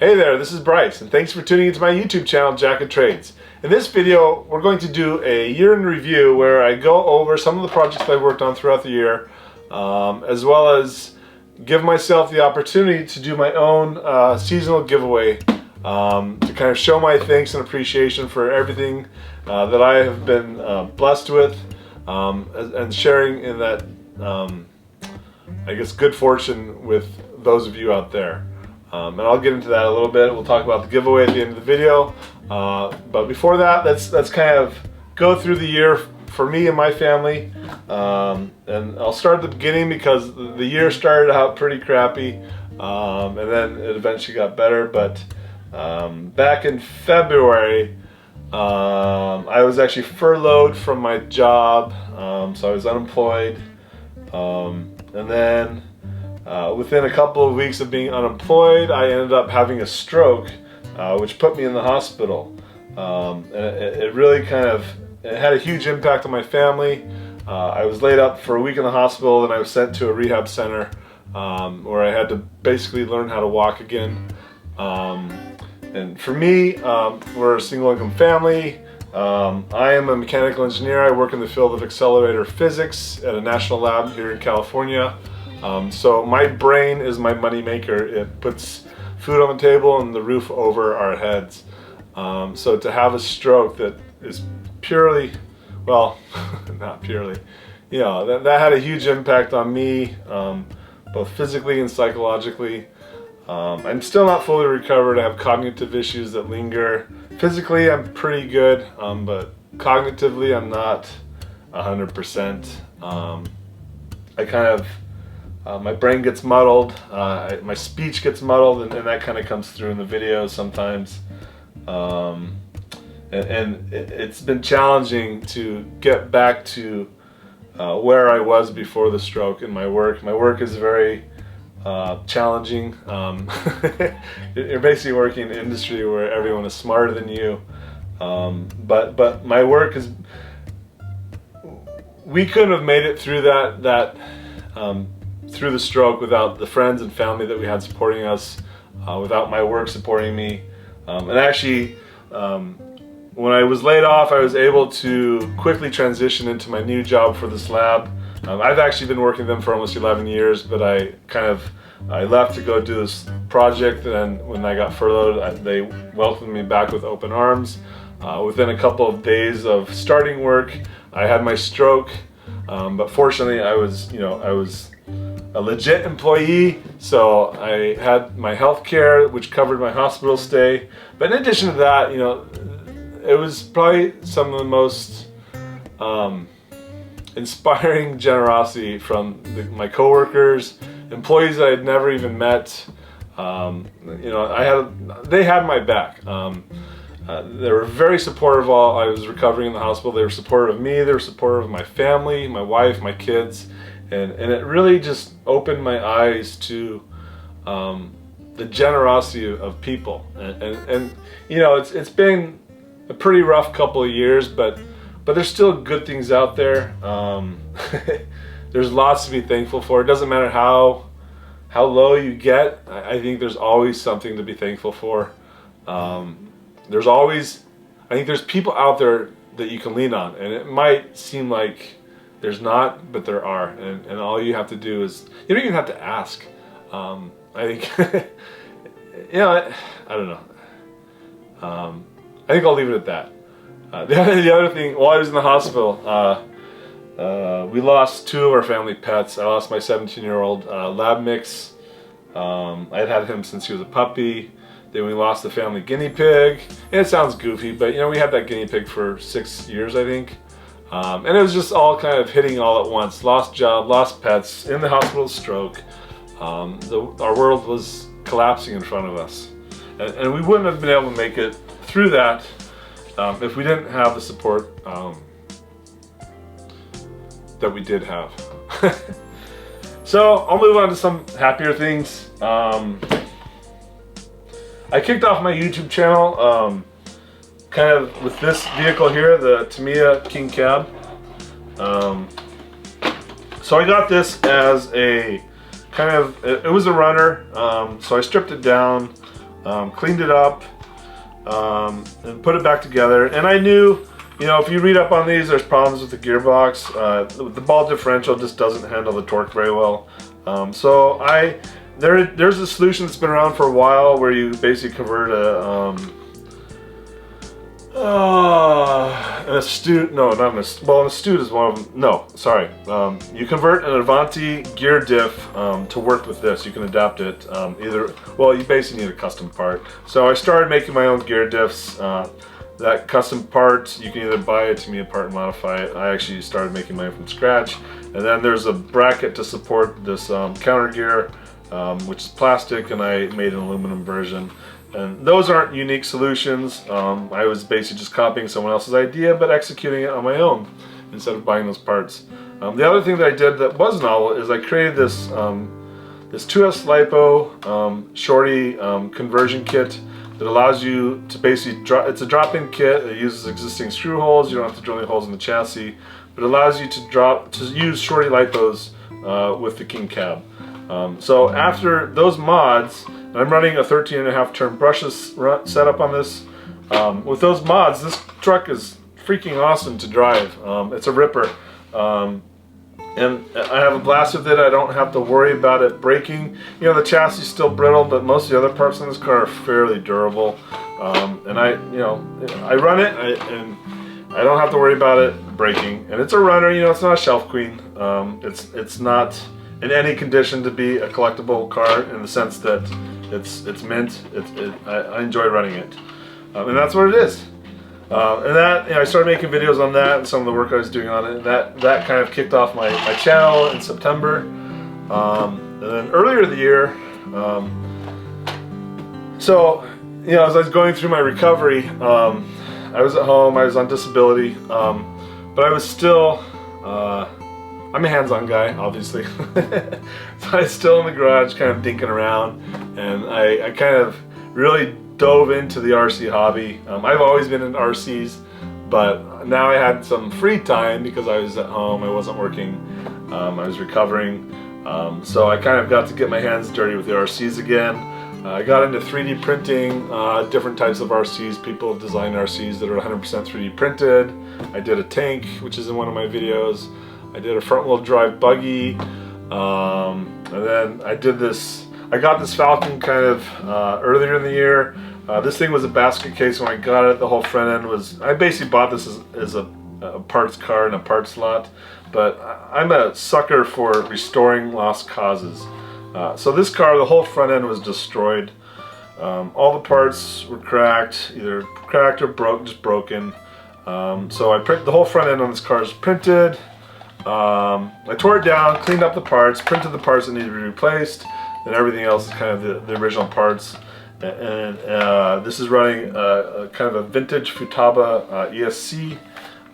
Hey there, this is Bryce, and thanks for tuning into my YouTube channel, Jack of Trades. In this video, we're going to do a year in review where I go over some of the projects I worked on throughout the year, as well as give myself the opportunity to do my own seasonal giveaway to kind of show my thanks and appreciation for everything that I have been blessed with, and sharing in that, I guess, good fortune with those of you out there. And I'll get into that a little bit. We'll talk about the giveaway at the end of the video. But before that, let's kind of go through the year for me and my family. And I'll start at the beginning because the year started out pretty crappy, and then it eventually got better. But back in February, I was actually furloughed from my job, so I was unemployed. And then within a couple of weeks of being unemployed, I ended up having a stroke, which put me in the hospital. And it really it had a huge impact on my family. I was laid up for a week in the hospital, and I was sent to a rehab center where I had to basically learn how to walk again. And for me, we're a single income family. I am a mechanical engineer. I work in the field of accelerator physics at a national lab here in California. So my brain is my money maker. It puts food on the table and the roof over our heads. So to have a stroke that is purely, well, not purely, that had a huge impact on me, both physically and psychologically. I'm still not fully recovered. I have cognitive issues that linger. Physically, I'm pretty good, but cognitively, I'm not 100%. I kind of my brain gets muddled, my speech gets muddled, and that kind of comes through in the videos sometimes. And it's been challenging to get back to where I was before the stroke in my work. My work is very challenging. You're basically working in an industry where everyone is smarter than you. But my work is, we couldn't have made it through through the stroke without the friends and family that we had supporting us, without my work supporting me. And actually, when I was laid off, I was able to quickly transition into my new job for this lab. I've actually been working with them for almost 11 years, but I left to go do this project, and then when I got furloughed, they welcomed me back with open arms. Within a couple of days of starting work, I had my stroke, but fortunately I was a legit employee, so I had my health care, which covered my hospital stay. But in addition to that, it was probably some of the most inspiring generosity from my coworkers, employees I had never even met. They had my back. They were very supportive while I was recovering in the hospital. They were supportive of me, they were supportive of my family, my wife, my kids. And it really just opened my eyes to the generosity of people. And it's been a pretty rough couple of years, but there's still good things out there. There's lots to be thankful for. It doesn't matter how low you get. I think there's always something to be thankful for. I think there's people out there that you can lean on, and it might seem like there's not, but there are, and all you have to do is, you don't even have to ask. I think, I don't know. I think I'll leave it at that. The other thing, while I was in the hospital, we lost two of our family pets. I lost my 17-year-old lab mix. I'd had him since he was a puppy. Then we lost the family guinea pig. And it sounds goofy, but we had that guinea pig for 6 years, I think. And it was just all kind of hitting all at once. Lost job, lost pets, in the hospital, stroke. Our world was collapsing in front of us. And we wouldn't have been able to make it through that if we didn't have the support that we did have. So I'll move on to some happier things. I kicked off my YouTube channel kind of with this vehicle here, the Tamiya King Cab. So I got this as a it was a runner, so I stripped it down, cleaned it up, and put it back together. And I knew, you know, if you read up on these, there's problems with the gearbox. The ball differential just doesn't handle the torque very well. So there's a solution that's been around for a while where you basically convert an Astute, no, not an Astute, well, an Astute is one of them, no, sorry. You convert an Avanti gear diff to work with this. You can adapt it either, well, you basically need a custom part. So I started making my own gear diffs. That custom part, you can either buy it to me a part and modify it. I actually started making mine from scratch. And then there's a bracket to support this counter gear, which is plastic, and I made an aluminum version. And those aren't unique solutions. I was basically just copying someone else's idea, but executing it on my own instead of buying those parts. The other thing that I did that was novel is I created this this 2S LiPo shorty conversion kit that allows you to basically it's a drop-in kit. It uses existing screw holes. You don't have to drill any holes in the chassis, but it allows you to use shorty LiPos with the King cab. So after those mods, and I'm running a 13.5 turn brushless setup on this. With those mods, this truck is freaking awesome to drive. It's a ripper. And I have a blast with it. I don't have to worry about it breaking. You know, the chassis is still brittle, but most of the other parts in this car are fairly durable. And I run it, and I don't have to worry about it breaking. And it's a runner. You know, it's not a shelf queen. It's not in any condition to be a collectible car in the sense that it's mint. I enjoy running it, and that's what it is. And that, you know, I started making videos on that and some of the work I was doing on it. And that kind of kicked off my channel in September. And then earlier the year, so, you know, as I was going through my recovery, I was at home, I was on disability, but I was still, I'm a hands-on guy, obviously. So I was still in the garage kind of dinking around, and I kind of really dove into the RC hobby. I've always been in RCs, but now I had some free time because I was at home, I wasn't working, I was recovering. So I kind of got to get my hands dirty with the RCs again. I got into 3D printing, different types of RCs. People design RCs that are 100% 3D printed. I did a tank, which is in one of my videos. I did a front-wheel drive buggy, and then I did this. I got this Falcon kind of earlier in the year. This thing was a basket case when I got it. The whole front end was, I basically bought this as a parts car in a parts lot, but I'm a sucker for restoring lost causes. So this car, the whole front end was destroyed. All the parts were cracked, either cracked or just broken. So the whole front end on this car is printed. I tore it down, cleaned up the parts, printed the parts that needed to be replaced, and everything else is kind of the original parts. And this is running kind of a vintage Futaba ESC.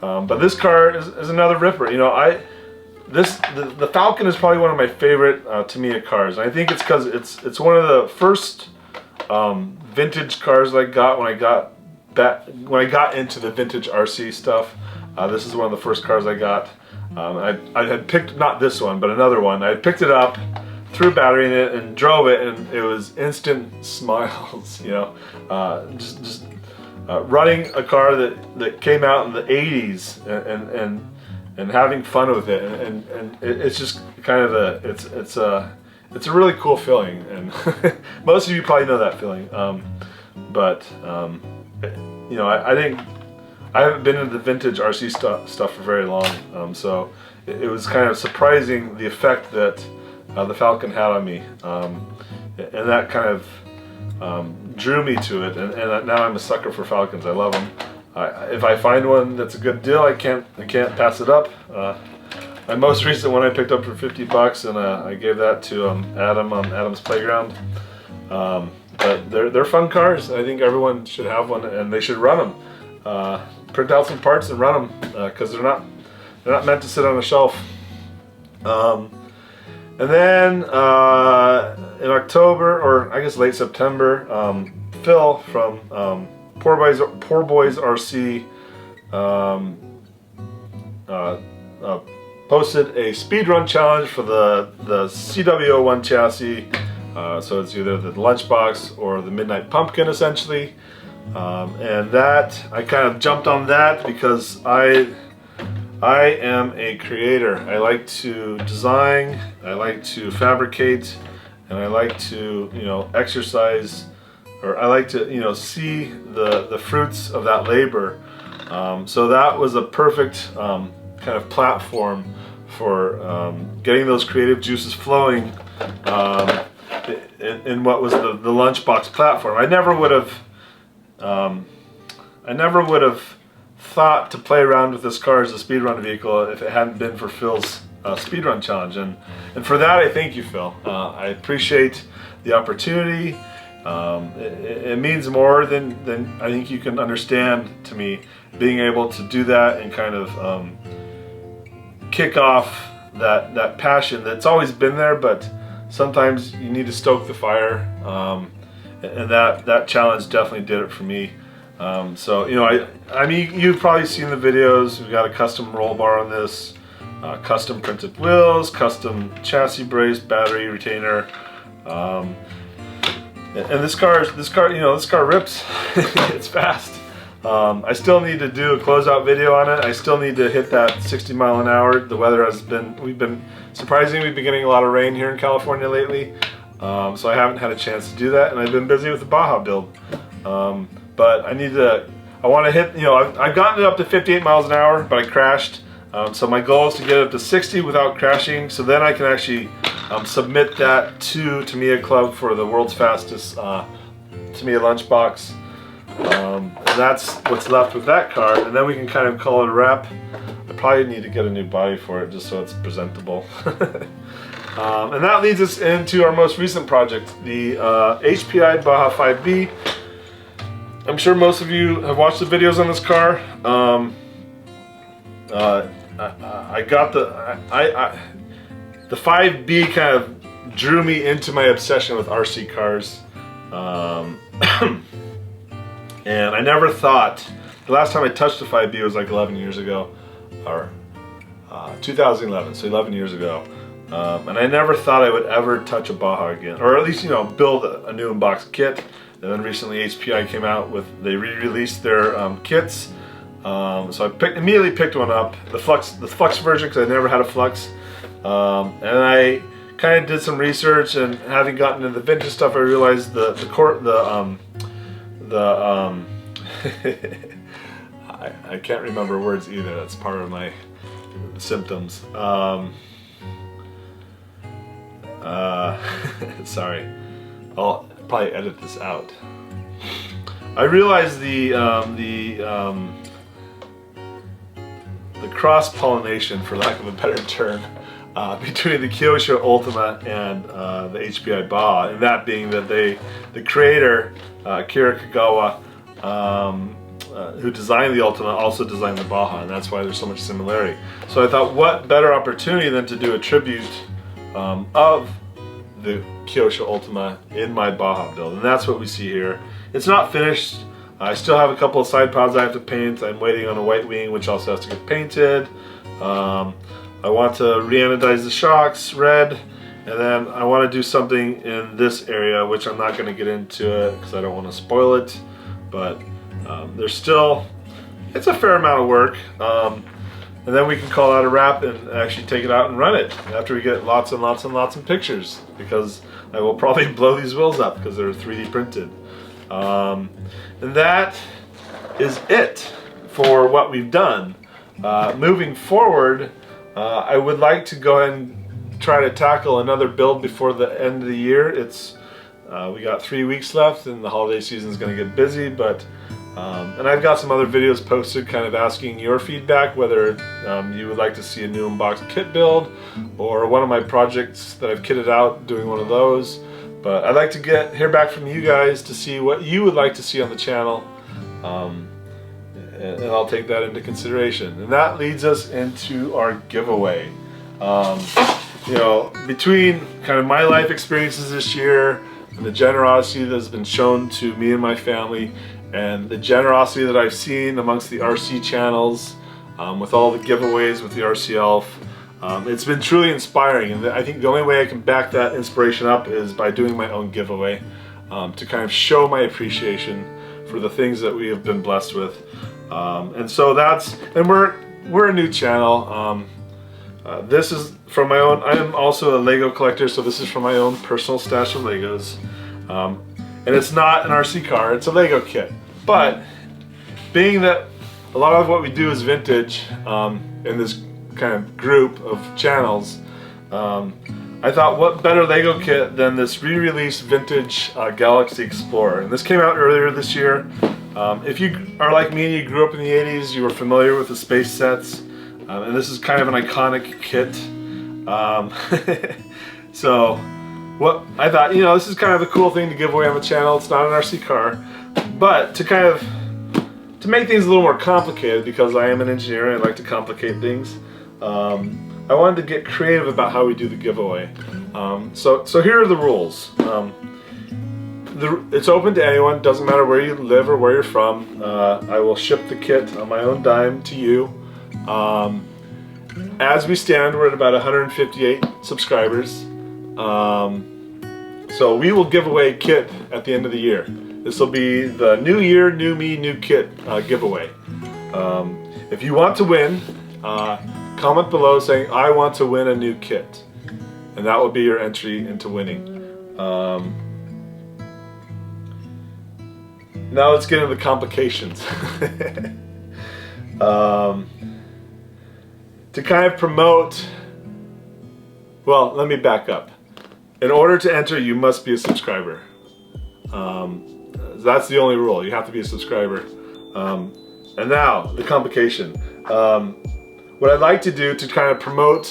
But this car is another ripper. You know, the Falcon is probably one of my favorite Tamiya cars. And I think it's because it's one of the first vintage cars that I got when I got into the vintage RC stuff. This is one of the first cars I got. I had picked, not this one, but another one. I had picked it up, threw a battery in it, and drove it, and it was instant smiles. You know, just running a car that came out in the 80s and having fun with it, and it's just kind of it's a really cool feeling, and most of you probably know that feeling. You know, I haven't been into the vintage RC stuff for very long, so it was kind of surprising the effect that the Falcon had on me, and that kind of drew me to it, and now I'm a sucker for Falcons. I love them. If I find one that's a good deal, I can't pass it up. My most recent one I picked up for $50, and I gave that to Adam on Adam's Playground. But they're fun cars. I think everyone should have one, and they should run them. Print out some parts and run them, because they're not meant to sit on a shelf. And then in October, or I guess late September, Phil from Poor Boys RC posted a speedrun challenge for the CW01 chassis. So it's either the lunchbox or the Midnight Pumpkin, essentially. And that, I kind of jumped on that because I am a creator. I like to design, I like to fabricate, and I like to, exercise, or I like to, see the fruits of that labor. So that was a perfect kind of platform for getting those creative juices flowing in what was the lunchbox platform. I never would have thought to play around with this car as a speedrun vehicle if it hadn't been for Phil's speedrun challenge, and for that I thank you, Phil. I appreciate the opportunity. It means more than I think you can understand to me, being able to do that and kind of kick off that passion that's always been there, but sometimes you need to stoke the fire, and that challenge definitely did it for me. So I mean, you've probably seen the videos. We've got a custom roll bar on this, custom printed wheels, custom chassis brace, battery retainer, and this car rips. It's fast. I still need to do a closeout video on it. I still need to hit that 60 mile an hour. The weather has been, we've been getting a lot of rain here in California lately, so I haven't had a chance to do that, and I've been busy with the Baja build. But I want to hit, I've gotten it up to 58 miles an hour, but I crashed. So my goal is to get it up to 60 without crashing, so then I can actually submit that to Tamiya Club for the world's fastest Tamiya lunchbox. And that's what's left with that car, and then we can kind of call it a wrap. I probably need to get a new body for it just so it's presentable. And that leads us into our most recent project, the HPI Baja 5B. I'm sure most of you have watched the videos on this car. The 5B kind of drew me into my obsession with RC cars. And I never thought, the last time I touched a 5B was like 11 years ago, or 2011, so 11 years ago. And I never thought I would ever touch a Baja again, or at least, build a new in-box kit. And then recently HPI came out with, they re-released their kits. So I immediately picked one up, the Flux version, because I never had a Flux. And I kind of did some research, and having gotten into the vintage stuff, I realized I can't remember words either. That's part of my symptoms. Sorry, I'll probably edit this out. I realized the cross-pollination, for lack of a better term, between the Kyosho Ultima and the HPI Baja, and that being that the creator, Akira Kagawa, who designed the Ultima, also designed the Baja, and that's why there's so much similarity. So I thought, what better opportunity than to do a tribute of the Kyosho Ultima in my Baja build, and that's what we see here. It's not finished. I still have a couple of side pods I have to paint. I'm waiting on a white wing, which also has to get painted. I want to re-anodize the shocks red, and then I want to do something in this area, which I'm not going to get into it because I don't want to spoil it, but there's still, it's a fair amount of work, and then we can call out a wrap and actually take it out and run it after we get lots and lots and lots of pictures, because I will probably blow these wheels up because they're 3D printed. And that is it for what we've done. Moving forward, I would like to go ahead and try to tackle another build before the end of the year. We got 3 weeks left, and the holiday season is going to get busy, but and I've got some other videos posted kind of asking your feedback, whether you would like to see a new unboxed kit build, or one of my projects that I've kitted out, doing one of those. But I'd like to hear back from you guys to see what you would like to see on the channel, and I'll take that into consideration. And that leads us into our giveaway. Between kind of my life experiences this year and the generosity that has been shown to me and my family, and the generosity that I've seen amongst the RC channels, with all the giveaways with the RC Elf, It's been truly inspiring, and I think the only way I can back that inspiration up is by doing my own giveaway, to kind of show my appreciation for the things that we have been blessed with. And so we're a new channel. This is from my own, I am also a Lego collector, so this is from my own personal stash of Legos. And it's not an RC car, it's a Lego kit. But being that a lot of what we do is vintage in this kind of group of channels, I thought what better Lego kit than this re-released vintage Galaxy Explorer. And this came out earlier this year. If you are like me and you grew up in the 80s, you were familiar with the space sets. And this is kind of an iconic kit. So what I thought, you know, this is kind of a cool thing to give away on the channel. It's not an RC car, but to make things a little more complicated, because I am an engineer and I like to complicate things, I wanted to get creative about how we do the giveaway. So here are the rules. It's open to anyone, doesn't matter where you live or where you're from. I will ship the kit on my own dime to you. As we stand, we're at about 158 subscribers. So we will give away a kit at the end of the year. This will be the New Year, New Me, New Kit giveaway. If you want to win, comment below saying, I want to win a new kit. And that will be your entry into winning. Now let's get into the complications. To kind of promote, well, let me back up. In order to enter, you must be a subscriber. That's the only rule. You have to be a subscriber. And now, the complication. What I'd like to do to kind of promote,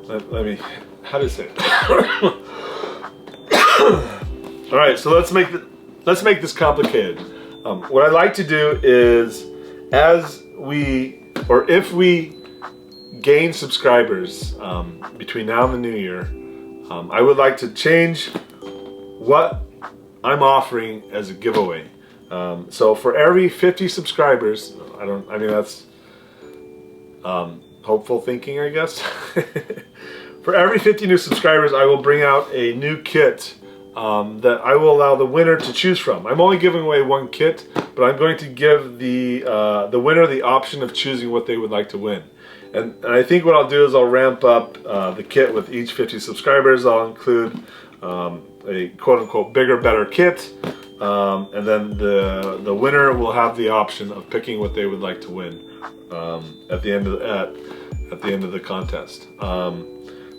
let me, how to say it? All right, so let's make this complicated. What I'd like to do is, if we gain subscribers between now and the new year, I would like to change what I'm offering as a giveaway. So for every 50 subscribers, I mean that's hopeful thinking, I guess. For every 50 new subscribers, I will bring out a new kit that I will allow the winner to choose from. I'm only giving away one kit, but I'm going to give the winner the option of choosing what they would like to win. And I think what I'll do is I'll ramp up the kit with each 50 subscribers. I'll include a quote-unquote bigger, better kit, and then the winner will have the option of picking what they would like to win at the end of the contest.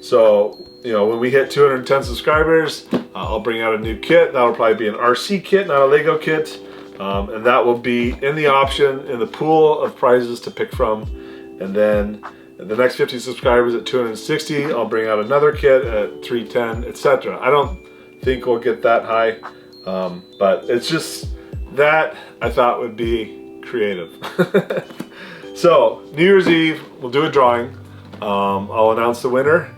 So, you know, when we hit 210 subscribers, I'll bring out a new kit. That'll probably be an RC kit, not a Lego kit. And that will be in the option, in the pool of prizes to pick from. And then the next 50 subscribers at 260, I'll bring out another kit at 310, etc. I don't think we'll get that high, but it's just that I thought would be creative. So, New Year's Eve, we'll do a drawing. I'll announce the winner.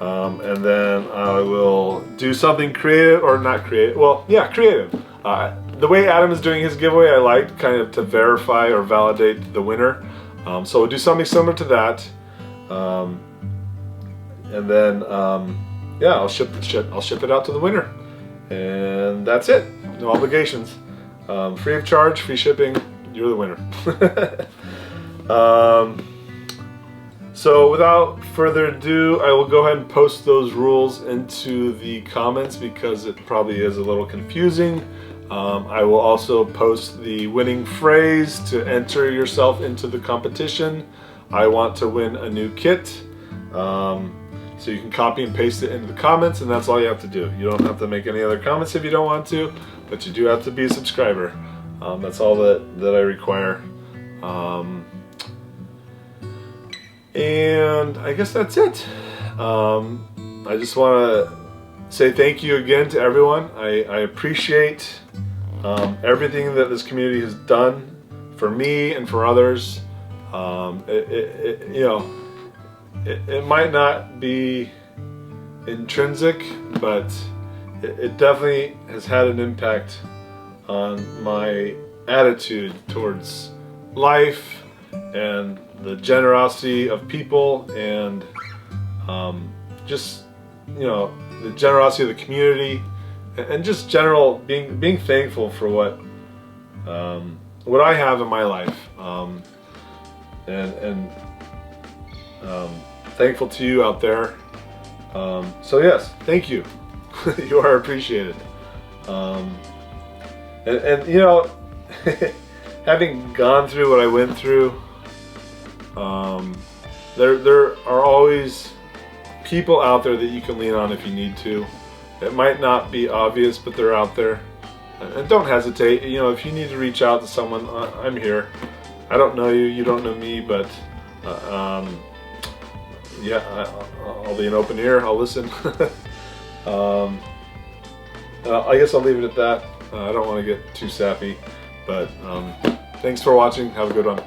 And then I will do something creative, or not creative, well, yeah, creative. The way Adam is doing his giveaway, I like kind of to verify or validate the winner. So we'll do something similar to that. And then, yeah, I'll ship it out to the winner. And that's it. No obligations. Free of charge, free shipping, you're the winner. So without further ado, I will go ahead and post those rules into the comments because it probably is a little confusing. I will also post the winning phrase to enter yourself into the competition. I want to win a new kit. So you can copy and paste it into the comments, and that's all you have to do. You don't have to make any other comments if you don't want to, but you do have to be a subscriber. That's all that I require. And I guess that's it. I just want to say thank you again to everyone. I appreciate everything that this community has done for me and for others. You know, it might not be intrinsic, but it definitely has had an impact on my attitude towards life and the generosity of people, and just, you know, the generosity of the community, and just general being thankful for what I have in my life, and thankful to you out there. So yes, thank you. You are appreciated. And you know, having gone through what I went through, there are always people out there that you can lean on if you need to. It might not be obvious, but they're out there. And don't hesitate. You know, if you need to reach out to someone, I'm here. I don't know you, you don't know me, but yeah, I'll be an open ear. I'll listen. I guess I'll leave it at that. I don't want to get too sappy, but thanks for watching. Have a good one.